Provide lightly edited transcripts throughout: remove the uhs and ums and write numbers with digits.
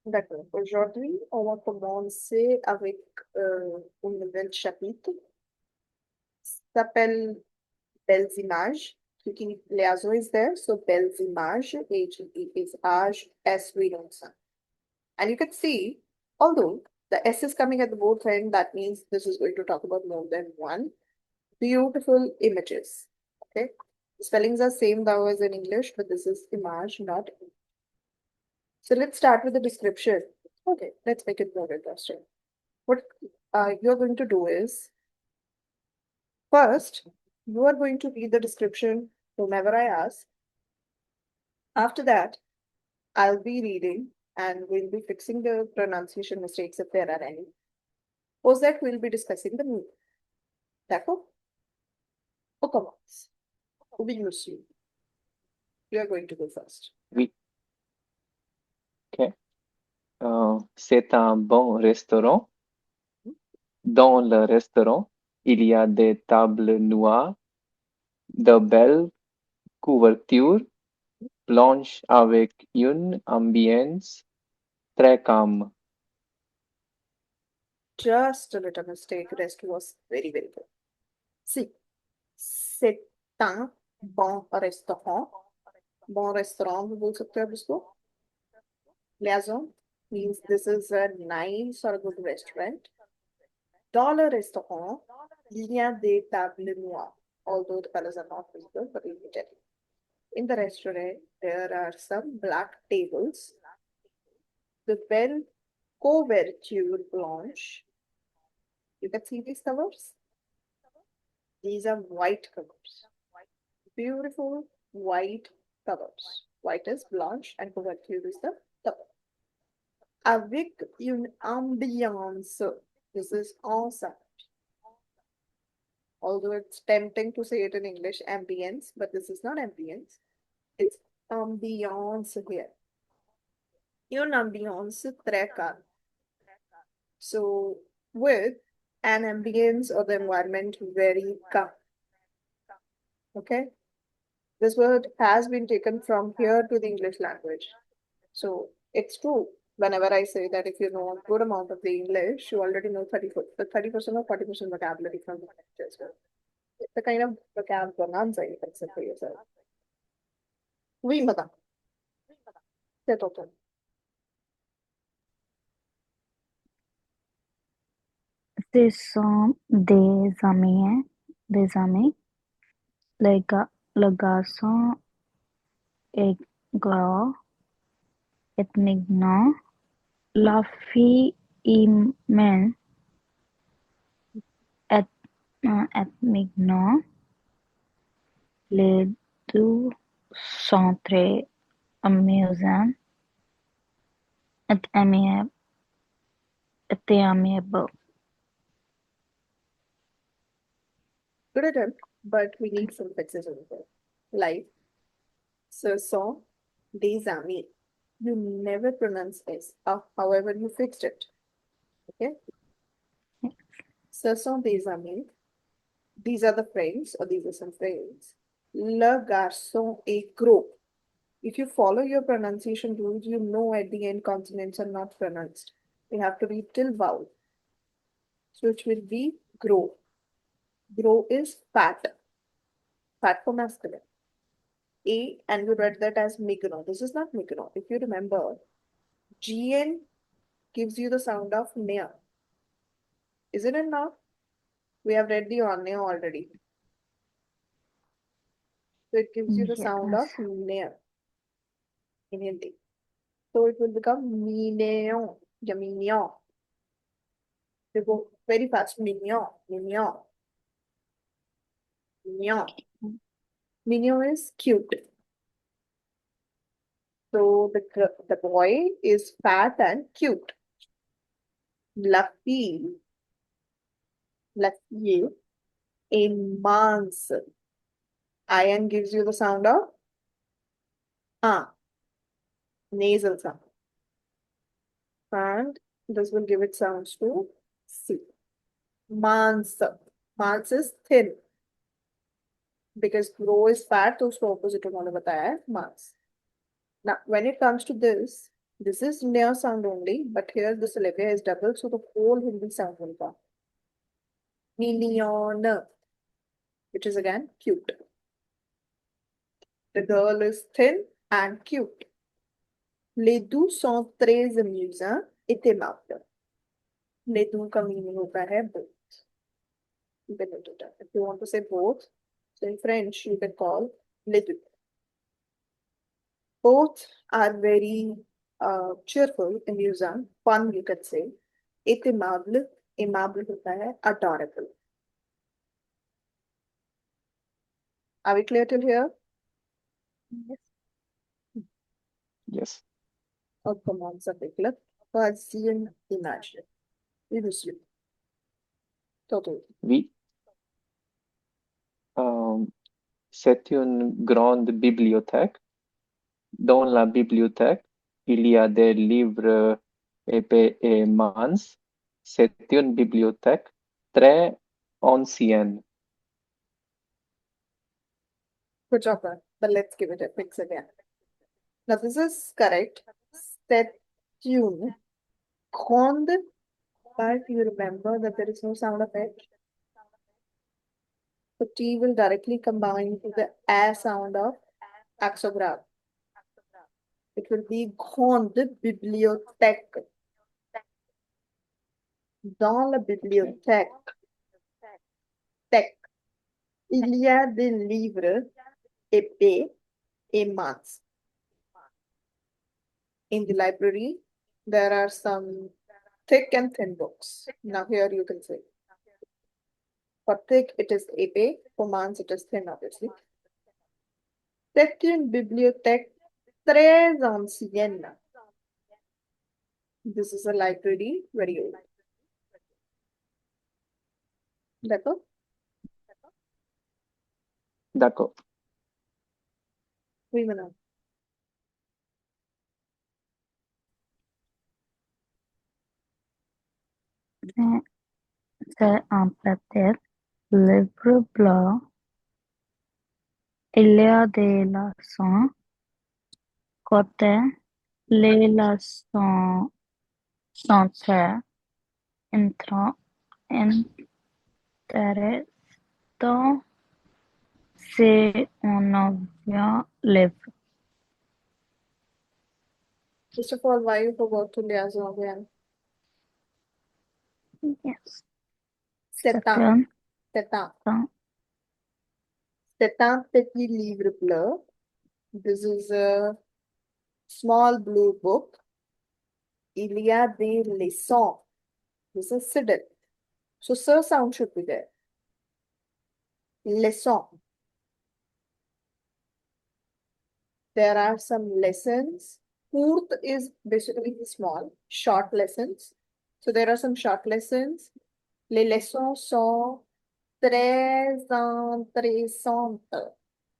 D'accord. Aujourd'hui, on va commencer avec une nouvelle chapitre qui s'appelle Belles images. Clicking liaison is there, so Belles images, H-E is age, S we don't sound. And you can see, although the S is coming at the both end, that means this is going to talk about more than one. Beautiful images. Okay. The spellings are same though as in English, but this is image, not. So let's start with the description. Okay, let's make it more interesting. What you're going to do is, first, you are going to read the description whenever I ask. After that, I'll be reading and we'll be fixing the pronunciation mistakes if there are any. Post that, we'll be discussing the meaning. D'accord? On commence. Oui, monsieur. You are going to go first. Oui, ok. C'est un bon restaurant. Dans le restaurant, il y a des tables noires, de belles couvertures blanches avec une ambiance très calme. Just a little mistake. Rest was very, very good. See, c'est un bon restaurant. Bon restaurant, भी बोल सकते हैं आप इसको. Liaison means this is a nice or a good restaurant. Dans le restaurant, il y a des tables noires. Although the colors are not visible, but let me tell you. In the restaurant, there are some black tables. The belle couverture blanche. You can see these covers. These are white covers. Beautiful white covers. White is blanche and couverture is the cover. Avec une ambiance. This is ensemble. Although it's tempting to say it in English, ambience, but this is not ambience. It's ambiance here. Une ambiance très calme. So with an ambience or the environment very calm. Okay? This word has been taken from here to the English language. So it's true. Whenever I say that if you know a good amount of the English, you already know 30% or 40% vocabulary from the language as well. It's the kind of vocab bonanza you can say for yourself. Oui, madame. C'est ton tour. Ce sont des amis. Le garçon est gros, est mignon. La fille est mince, est mignon. Les deux sont très amusants, et amiable. Good attempt, but we need some fixes over there. Like, ce sont des amis. You never pronounce S. However, you fixed it. Okay? Ce sont des amis. These are the friends, or these are some friends. Le garçon est gros. If you follow your pronunciation rules, you know at the end consonants are not pronounced. They have to be till vowel. So it will be gros. Gros is fat. Fat for masculine. And you read that as mignon. This is not mignon. If you remember, GN gives you the sound of near. Isn't it now? We have read the on near already. So it gives you the sound of near in Hindi. So it will become mignon, ya mignon. They go very fast. Mignon, mignon, mignon. Mignon is cute. So the boy is fat and cute. La fille immense. IN gives you the sound of nasal sound. And this will give it sounds to C. Mans. Mans is thin. Because grow is fat, so उसको opposite उन्होंने बताया है mans. Now, when it comes to this, This is near sound only, but here the syllabus is double, so the whole Hindi sound will come. Mignon, which is again cute. The girl is thin and cute. Les deux sont très amusants et aimables. Les deux का meaning होता है both. You can note it down. If you want to say both, so in French you can call les deux. Both are very cheerful, amusing, fun you could say. Et aimable, aimable होता है adorable. Are we clear till here? Yes. Yes. Or commands avec le troisième image. Oui, monsieur. Totally. Oui. C'est une grande bibliothèque. Dans la bibliothèque, il y a des livres épais et minces. C'est une bibliothèque très ancienne. Good job, man. But let's give it a fix again. Now this is correct. C'est une grande, but you remember that there is no sound of H. The T will directly combine to the A sound of axograph. It will be grande bibliothèque. Dans la bibliothèque, tech, il y a des livres épais et minces. In the library, there are some thick and thin books. Now here you can say. For thick, it is épais. For mince, it is thin, obviously. C'est une bibliothèque très ancienne. This is a library, very old. D'accord? D'accord. Oui, madame. C'est un petit livre blanc. Il y a des leçons côté. Les leçons sont très intéressantes. C'est un nouveau livre. First of all, why you forgot to liaison again? Yes. C'est C'est un. un C'est un. temps. C'est un petit livre bleu. This is a small blue book. Il y a des leçons. This is civil. So, sir sound should be there. Leçon. There are some lessons. Court is basically small, short lessons. So, there are some short lessons. Les leçons sont très intéressantes.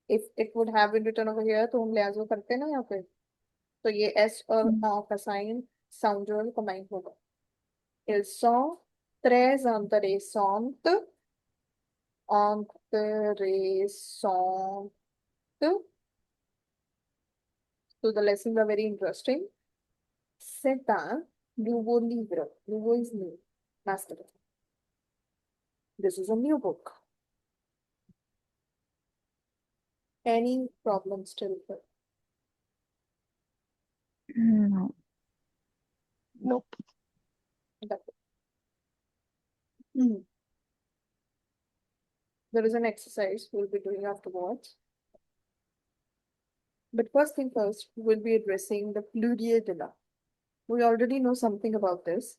If it would have been written over here, तो हम लिहाजो करते हैं ना यहाँ पे. तो ये S और A का साइन साउंड जो है कंबाइन होगा. Elles sont très intéressantes. Intéressantes. So the lessons are very interesting. C'est un nouveau livre. Nouveau is new. Masculine. This is a new book. Any problems still? No. Nope. There is an exercise we'll be doing afterwards. But first thing first, we'll be addressing the pluriel de la. We already know something about this.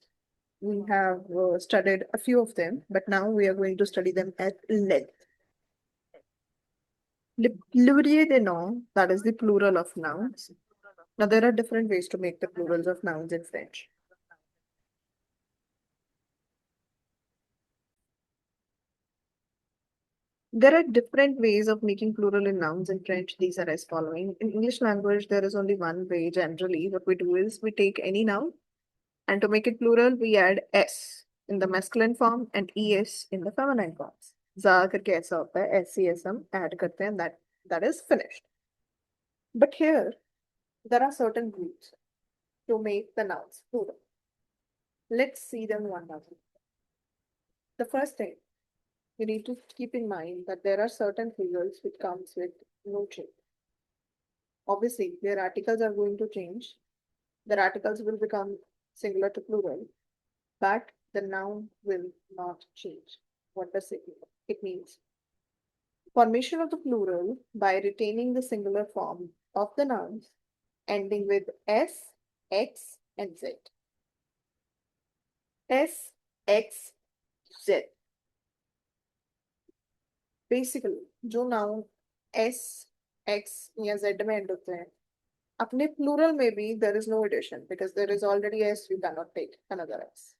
We have studied a few of them, but now we are going to study them at length. Le pluriel de noms, that is the plural of nouns. Now, there are different ways to make the plurals of nouns in French. There are different ways of making plural in nouns in French. These are as following. In English language, there is only one way generally. What we do is we take any noun, and to make it plural, we add S in the masculine form and ES in the feminine forms. ज़ा करके ऐसा होता है, SES हम add करते हैं, that is finished. But here, there are certain rules. to make the nouns plural. Let's see them one by one. The first thing, you need to keep in mind that there are certain plurals which comes with no change. Obviously, their articles are going to change. Their articles will become singular to plural, but the noun will not change. What does it mean? It means formation of the plural by retaining the singular form of the nouns ending with S, X, and Z. S, X, Z. Basically, जो noun S, X या Z में end होते हैं, अपने plural में भी there is no addition because there is already S, you cannot take another S.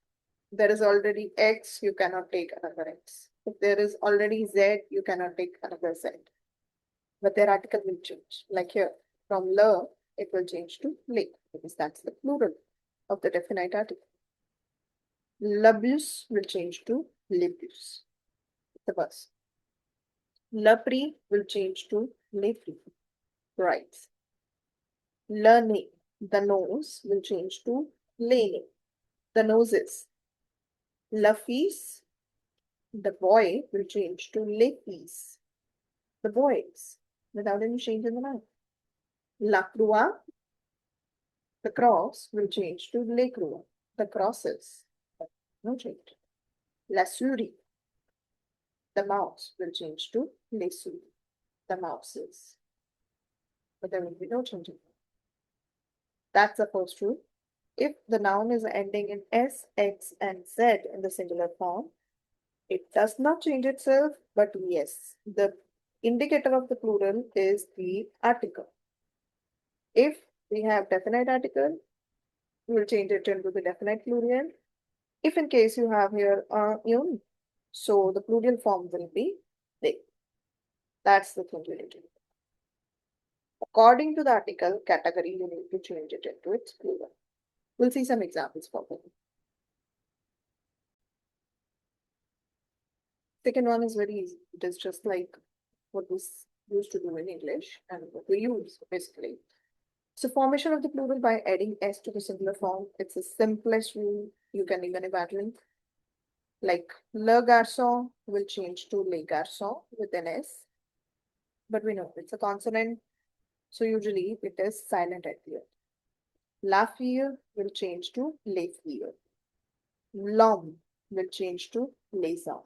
There is already X, you cannot take another X. If there is already Z, you cannot take another Z. But their article will change. Like here, from le, it will change to le because that's the plural of the definite article. Labus will change to libus. The bus. Lapri will change to lepri. Right. Learning, the nose will change to lane. The noses. Lafis, the boy will change to lepis. The boys, without any change in the noun. La croix, the cross will change to le croix. The crosses, no change. La souris, the mouse will change to les souris. The mouses. But there will be no change in it. That's the first rule. If the noun is ending in S, X, and Z in the singular form, it does not change itself, but yes, the indicator of the plural is the article. If we have definite article, we will change it into the definite plurial. If in case you have here un, so the plural form will be they. That's the thing you need to do. According to the article category, you need to change it into its plural. We'll see some examples for them. Second one is very easy. It is just like what we used to do in English and what we use basically. So formation of the plural by adding S to the singular form. It's the simplest rule you can even imagine. Like le garçon will change to les garçons with an S. But we know it's a consonant. So usually it is silent at the end. La fille will change to les filles. L'homme will change to les hommes.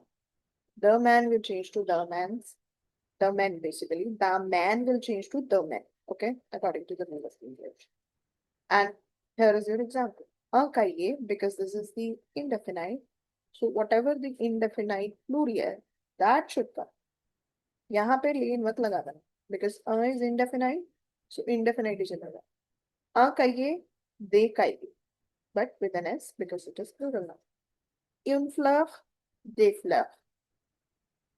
The man will change to the mans. The men basically. The man will change to the men. Okay, according to the rule of English. And here is your example. Cahier, because this is the indefinite. So whatever the indefinite plurial, that should come. यहाँ पे लेन मत लगा देना because is indefinite, so indefinite is चलेगा. Cahier, they cahier, but with an S because it is plural now. Une fleur, des fleurs.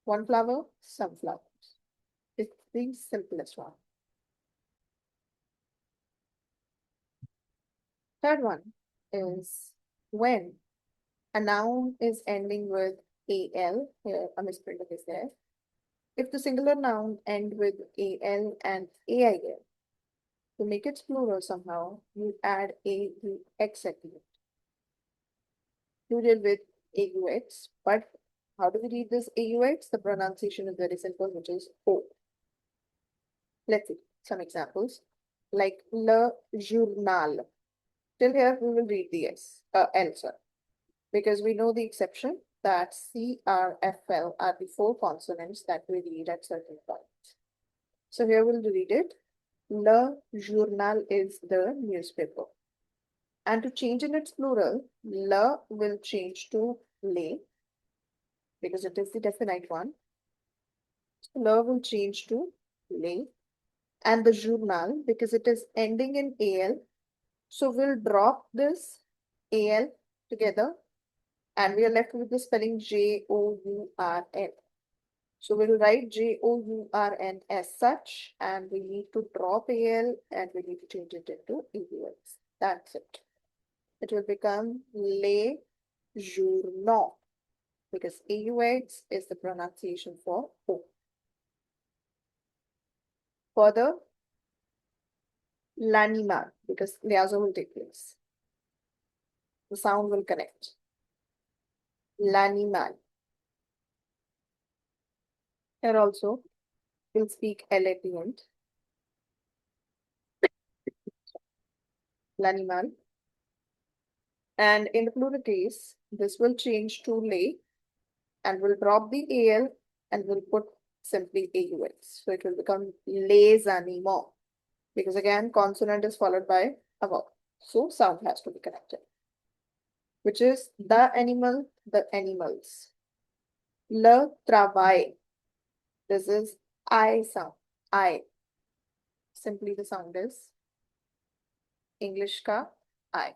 One flower, some flowers. It's the simplest one. Third one is when a noun is ending with al, here a misprint is there. If the singular noun end with al and ail, to make it plural somehow, you add aux at the end. You deal with aux, but how do we read this aux? The pronunciation is very simple, which is o. Let's see some examples. Like le journal. Till here, we will read the L, sorry. Because we know the exception that C, R, F, L are the four consonants that we read at certain points. So here we'll read it. Le journal is the newspaper. And to change in its plural, le will change to le because it is the definite one. Le will change to le. And the journal because it is ending in al. So we'll drop this al together and we are left with the spelling Journ. So we'll write Journ as such and we need to drop al and we need to change it into aux. That's it. It will become les journaux because aux is the pronunciation for o. Further, L'animal, because liaison will take place. The sound will connect. L'animal. Here also, we'll speak L at the end. L'animal. And in the plural case, this will change to lay and we'll drop the AL and we'll put simply AUX. So it will become les animaux because again, consonant is followed by a vowel. So sound has to be connected, which is the animal, the animals. Le travail. This is I sound. I. Simply the sound is English ka I.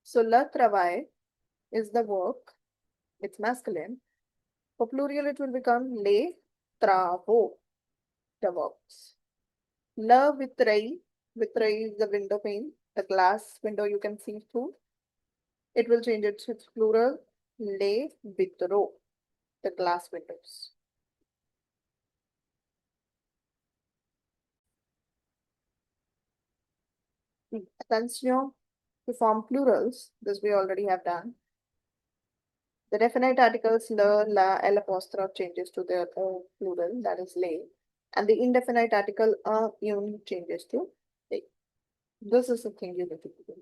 So le travail is the work. It's masculine. For plural, it will become les travaux, the works. Le vitrail. Vitrail is the window pane, the glass window you can see through. It will change it to its plural, les vitraux, the glass windows. Attention, to form plurals, this we already have done. The definite articles le, la, l apostrophe changes to their plural, that is les, and the indefinite article un changes to they. This is the thing you need to do.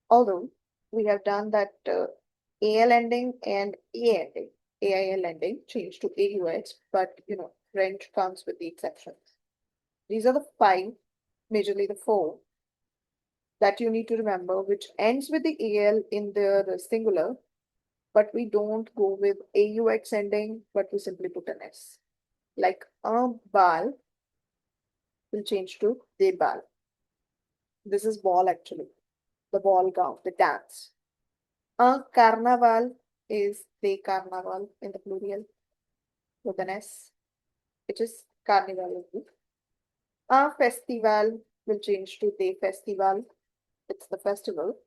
Although we have done that AL ending and A ending, AIL ending changed to AUX, but French comes with the exceptions. These are the 5, majorly the 4, that you need to remember, which ends with the AL in their singular, but we don't go with AUX ending, but we simply put an S. Like un bal will change to de bal. This is ball actually, the ball gown, the dance. Un carnaval is de carnaval in the plural with an S, which is carnival. A festival will change to de festival. It's the festival.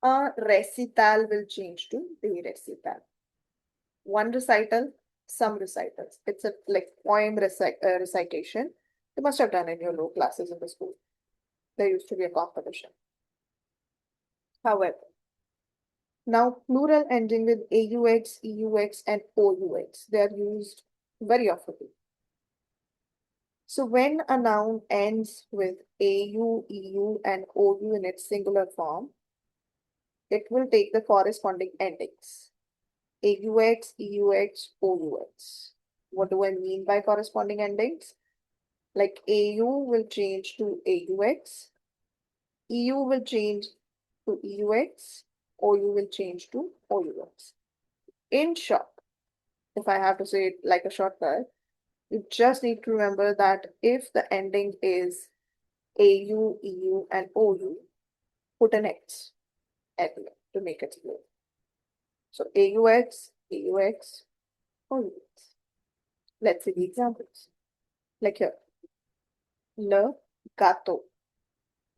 A recital will change to de recital. One recital, some recitals. It's a like poem recitation. You must have done in your low classes in the school. There used to be a competition. However, now plural ending with AUX, EUX, and OUX, they are used very often. So when a noun ends with AU, EU, and OU in its singular form, it will take the corresponding endings. AUX, EUX, OUX. What do I mean by corresponding endings? Like AU will change to AUX, EU will change to EUX, OU will change to OUX. In short, if I have to say it like a shortcut, you just need to remember that if the ending is AU, EU, and OU, put an X at the end to make it clear. So AUX, EUX, OUX. Let's see the examples. Like here, le gato.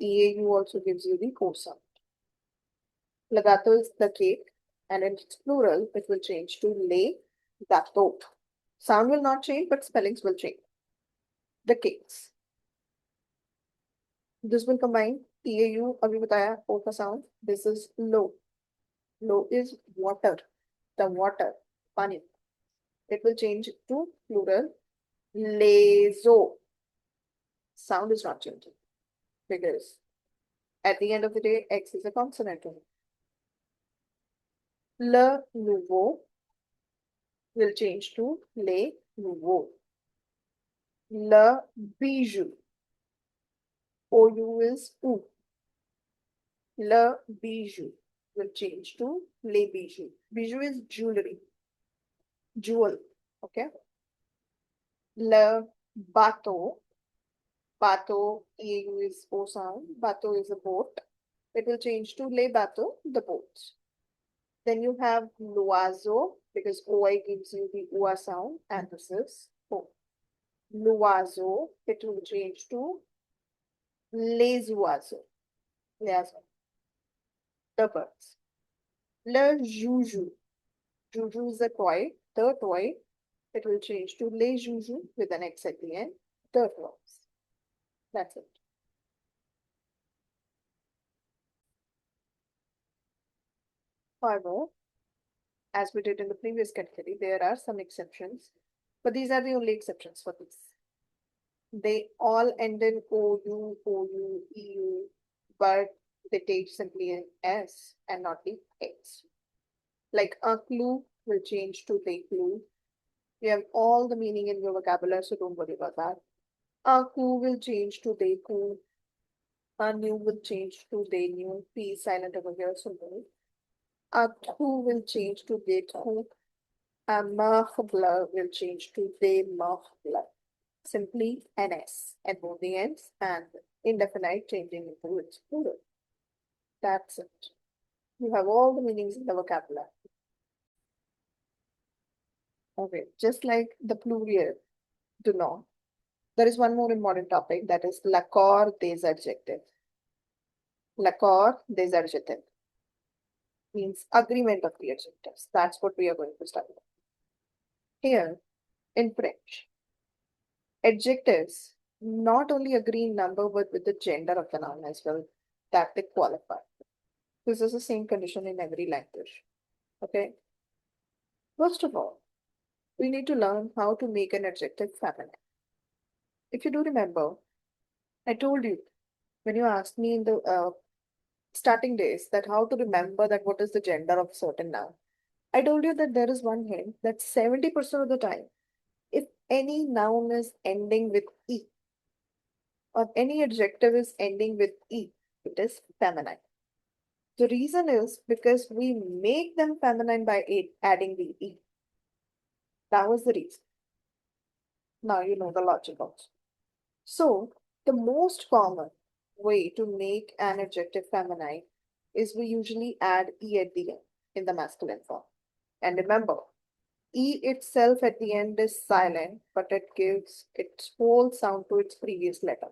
EAU also gives you the O sound. Le gato is the cake, and in its plural, it will change to le gato. Sound will not change, but spellings will change. The cakes. This will combine TAU, अभी बताया, O का sound. This is low. Low is water. The water, pani. It will change to plural. Lezo. Sound is not changing because at the end of the day, X is a consonant. Le nouveau will change to les nouveaux. Le bijou. OU is ou. Le bijou will change to les bijoux. Bijou is jewelry. Jewel. Okay. Le bateau. Bateau, EAU is O sound. Bateau is a boat. It will change to les bateaux, the boats. Then you have l'oiseau, because OI gives you the UA sound, and this is O. L'oiseau, it will change to les oiseaux. The birds. Le joujou. Joujou is a toy, the toy. it will change to les joujoux with an X at the end, the verbs. That's it. However, as we did in the previous category, there are some exceptions, but these are the only exceptions for this. They all end in OU, OU, EU, but they take simply an S and not the X. Like a clue will change to they clue. You have all the meaning in your vocabulary, so don't worry about that. A coup will change to they coup. A new will change to they new. P is silent over here, so no. A thu will change to they thu. A mahbla will change to they mahbla. Simply an S at both the ends and indefinite changing into its plural. That's it. You have all the meanings in the vocabulary. Okay, just like the pluriel, do not. There is one more important topic, that is l'accord des adjectifs. L'accord des adjectifs means agreement of the adjectives. That's what we are going to study. Here in French, adjectives not only agree in number but with the gender of the noun as well, that they qualify. This is the same condition in every language. Okay. First of all, we need to learn how to make an adjective feminine. If you do remember, I told you when you asked me in the starting days that how to remember that what is the gender of certain noun. I told you that there is one hint that 70% of the time, if any noun is ending with E or any adjective is ending with E, it is feminine. The reason is because we make them feminine by adding the E. That was the reason. Now you know the logic also. So, the most common way to make an adjective feminine is we usually add E at the end in the masculine form. And remember, E itself at the end is silent, but it gives its whole sound to its previous letter.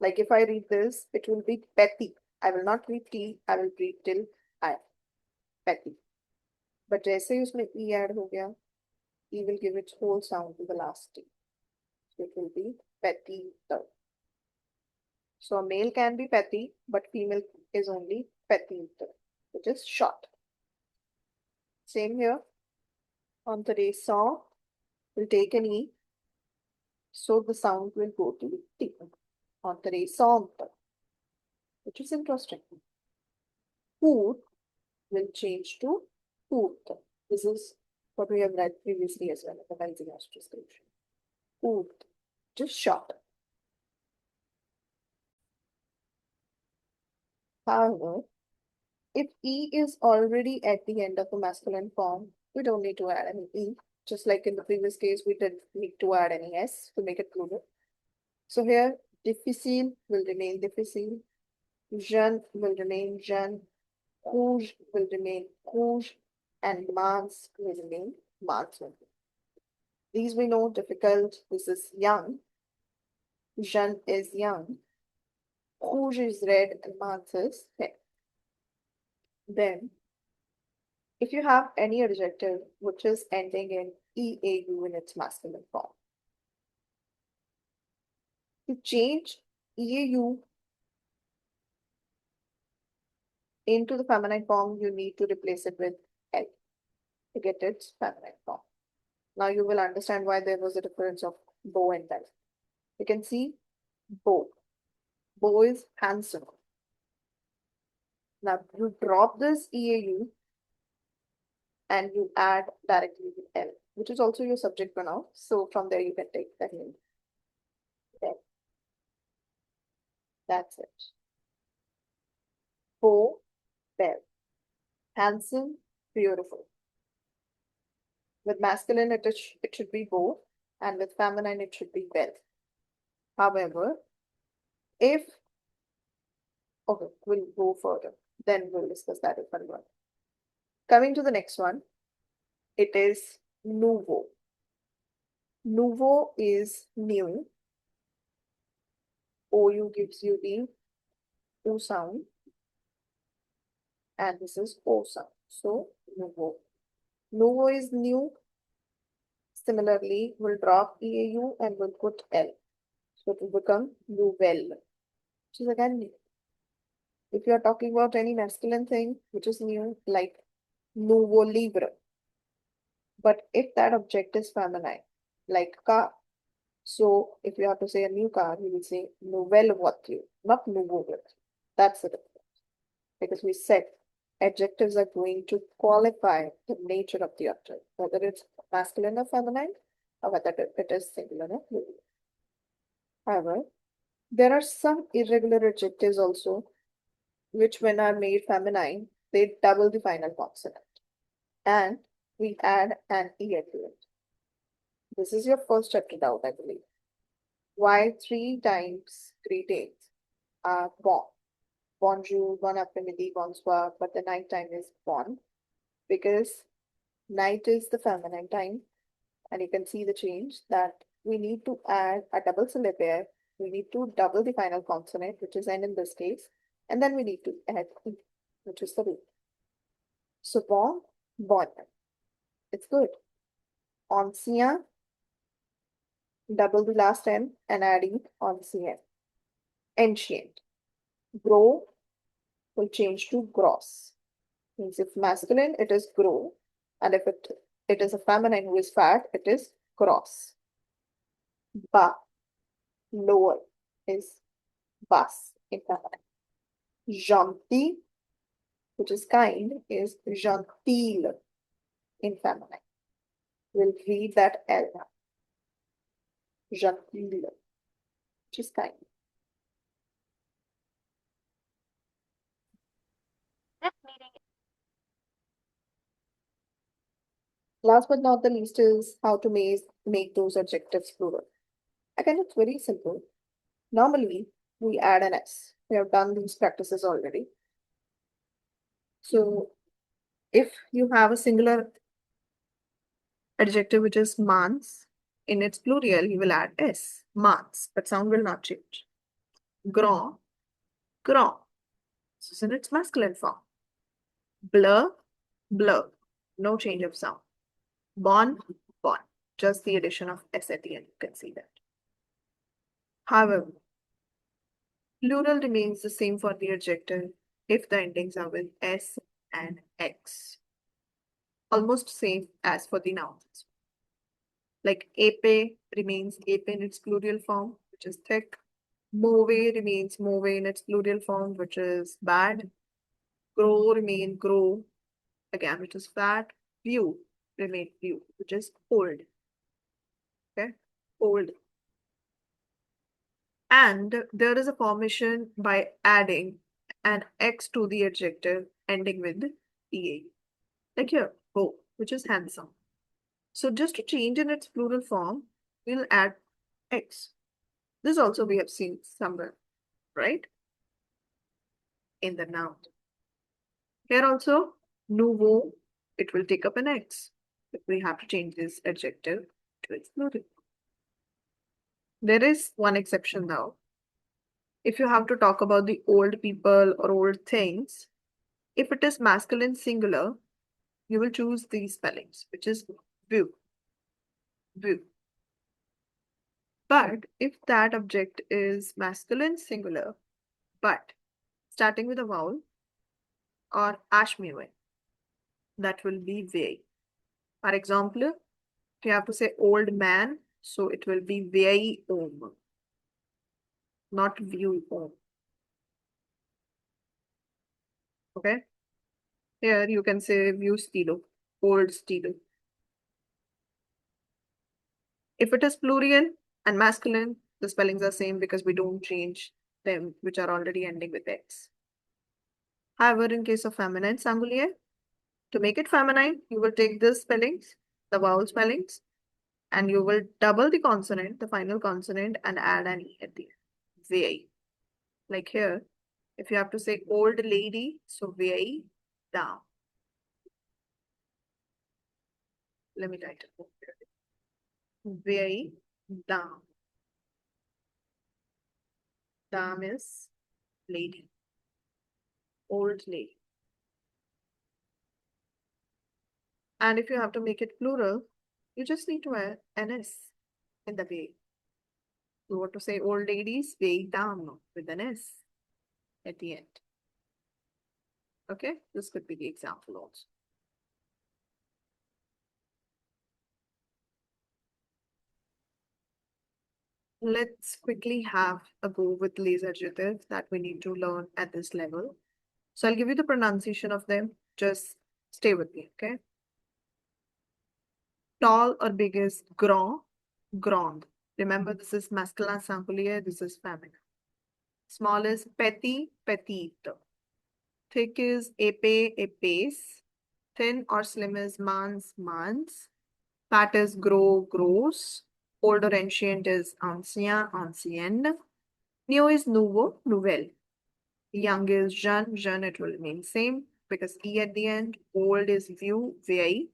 Like if I read this, it will be petty. I will not read T, I will read till I. Petty. But जैसे ही उसमें E add हो गया, E will give its whole sound to the last T. So it will be petty. So a male can be petty, but female is only petty, which is short. Same here. Intéressant will take an E, so the sound will go to T. Intéressant, which is interesting. Food will change to food. This is what we have read previously as well in the rising description. Food, just short. However, if E is already at the end of the masculine form, we don't need to add any E. Just like in the previous case, we didn't need to add any S to make it plural. So here, difficile will remain difficile, jeune will remain jeune, rouge will remain rouge, and mince will remain mince. These we know difficult. This is young. Jeune is young. Rouge is red and mince is red. Then, if you have any adjective which is ending in EAU in its masculine form, to change EAU into the feminine form, you need to replace it with L to get its feminine form. Now you will understand why there was a difference of bow and bell. You can see bow. Bow is handsome. Now you drop this EAU and you add directly with L, which is also your subject pronoun. So from there you can take that name. L. That's it. Bow, bell. Handsome, beautiful. With masculine, it should be bow, and with feminine, it should be bell. However, if, okay, we'll go further, then we'll discuss that if one. Coming to the next one, it is nouveau. Nouveau is new. OU gives you the O sound, and this is O sound. So, nouveau. Nouveau is new. Similarly, we'll drop EAU and we'll put L. So it will become nouvelle, which is again new. If you are talking about any masculine thing which is new, like nouveau livre, but if that object is feminine, like car, so if you have to say a new car, you will say nouvelle voiture, not nouveau voiture. That's the difference. Because we said adjectives are going to qualify the nature of the object, whether it's masculine or feminine, or whether it is singular or plural. However, there are some irregular adjectives also, which when are made feminine, they double the final consonant. And we add an E at the end. This is your first chapter doubt, I believe. Why 3 times greetings are bon? Bonjour, bon après-midi, bonsoir, but the night time is bon, because night is the feminine time, and you can see the change that we need to add a double syllable pair. We need to double the final consonant, which is N in this case, and then we need to add E, which is the root. So bon, bon. It's good. Ancien, double the last N and add E, ancien. Ancient. Gros will change to gros. Means if masculine, it is gros, and if it is a feminine who is fat, it is gros. Bas, lower, is bas in feminine. Gentil, which is kind, is gentil in feminine. We'll read that L now. Gentil, which is kind. Last but not the least is how to make those adjectives plural. Again, it's very simple. Normally, we add an S. We have done these practices already. So, if you have a singular adjective which is mans, in its plural, you will add S, mans, but sound will not change. Grand, grand. This is in its masculine form. Blur, blur. No change of sound. Bon, bon. Just the addition of S at the end. You can see that. However, plural remains the same for the adjective if the endings are with S and X. Almost same as for the nouns. Like épais remains épais in its plural form, which is thick. Mauvais remains mauvais in its plural form, which is bad. Gros remain gros, again, which is fat. Vieux remain vieux, which is old. Okay, old. And there is a formation by adding an X to the adjective ending with EA. Like here, beau, which is handsome. So just to change in its plural form, we'll add X. This also we have seen somewhere, right? In the noun. Here also, nouveau, it will take up an X. But we have to change this adjective to its plural. There is one exception now. If you have to talk about the old people or old things, if it is masculine singular, you will choose these spellings, which is vieux, vieux. But if that object is masculine singular, but starting with a vowel or ashmiwe, that will be vieil. For example, if you have to say old man, so it will be vieil homme, not vieux homme. Okay? Here you can say vieux stylo, old stylo. If it is plural and masculine, the spellings are same because we don't change them, which are already ending with X. However, in case of feminine singular, to make it feminine, you will take these spellings, the vowel spellings, and you will double the consonant, the final consonant, and add an E at the end. Vieil. Like here, if you have to say old lady, so vieille dame. Let me write it. Vieille dame. Dame is lady. Old lady. And if you have to make it plural, You just need to add NS in the way. You want to say old ladies, way down with an S at the end. Okay, this could be the example also. Let's quickly have a go with these adjectives that we need to learn at this level. So I'll give you the pronunciation of them. Just stay with me, okay? Tall or big is grand, grande. Remember, this is masculine singulier, this is feminine. Small is petit, petite. Thick is épais, épaisse. Thin or slim is mince, mince. Fat is gros, gros. Old or ancient is ancien, ancienne. New is nouveau, nouvelle. Young is jeune, jeune, it will remain same because E at the end. Old is vieux, vieille.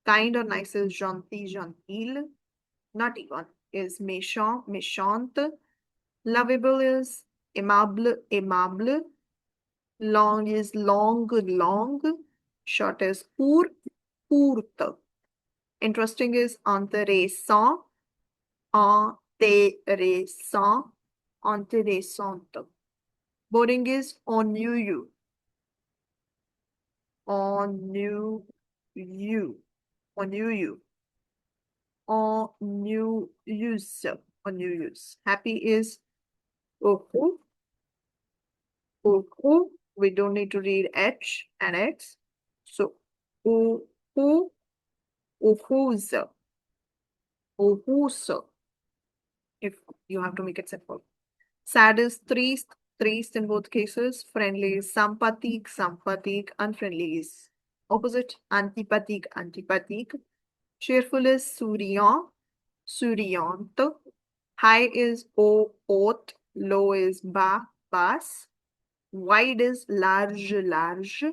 Kind or nice is gentil, gentille. Naughty one is méchant, méchante. Lovable is aimable, aimable. Long is long, long. Short is court, courte. Interesting is intéressant, intéressant, intéressante. Boring is ennuyeux, ennuyeux, ennuyeux, ennuyeux, ennuyeux. Happy is heureux, heureux. We don't need to read H and X. So, heureux, heureuse, heureuse, if you have to make it simple. Sad is triste, triste in both cases. Friendly is sympathique, sympathique. Unfriendly is opposite, antipathique, antipathique. Cheerful is souriant, souriante. High is haute, low is bas, basse. Wide is large, large.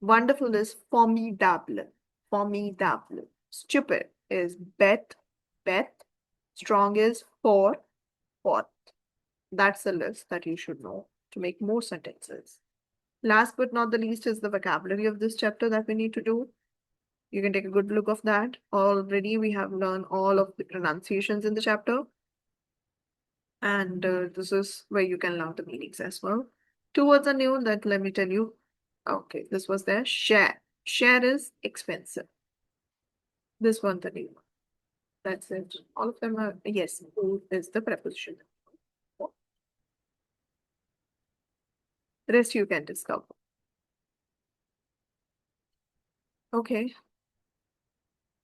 Wonderful is formidable, formidable. Stupid is bête, bête. Strong is fort, fort. That's the list that you should know to make more sentences. Last but not the least is the vocabulary of this chapter that we need to do. You can take a good look of that. Already we have learned all of the pronunciations in the chapter. And this is where you can learn the meanings as well. Two words are new that let me tell you. Okay, this was there. Share. Share is expensive. This one the new one. That's it. All of them are, yes, who is the preposition. Rest you can discover. Okay,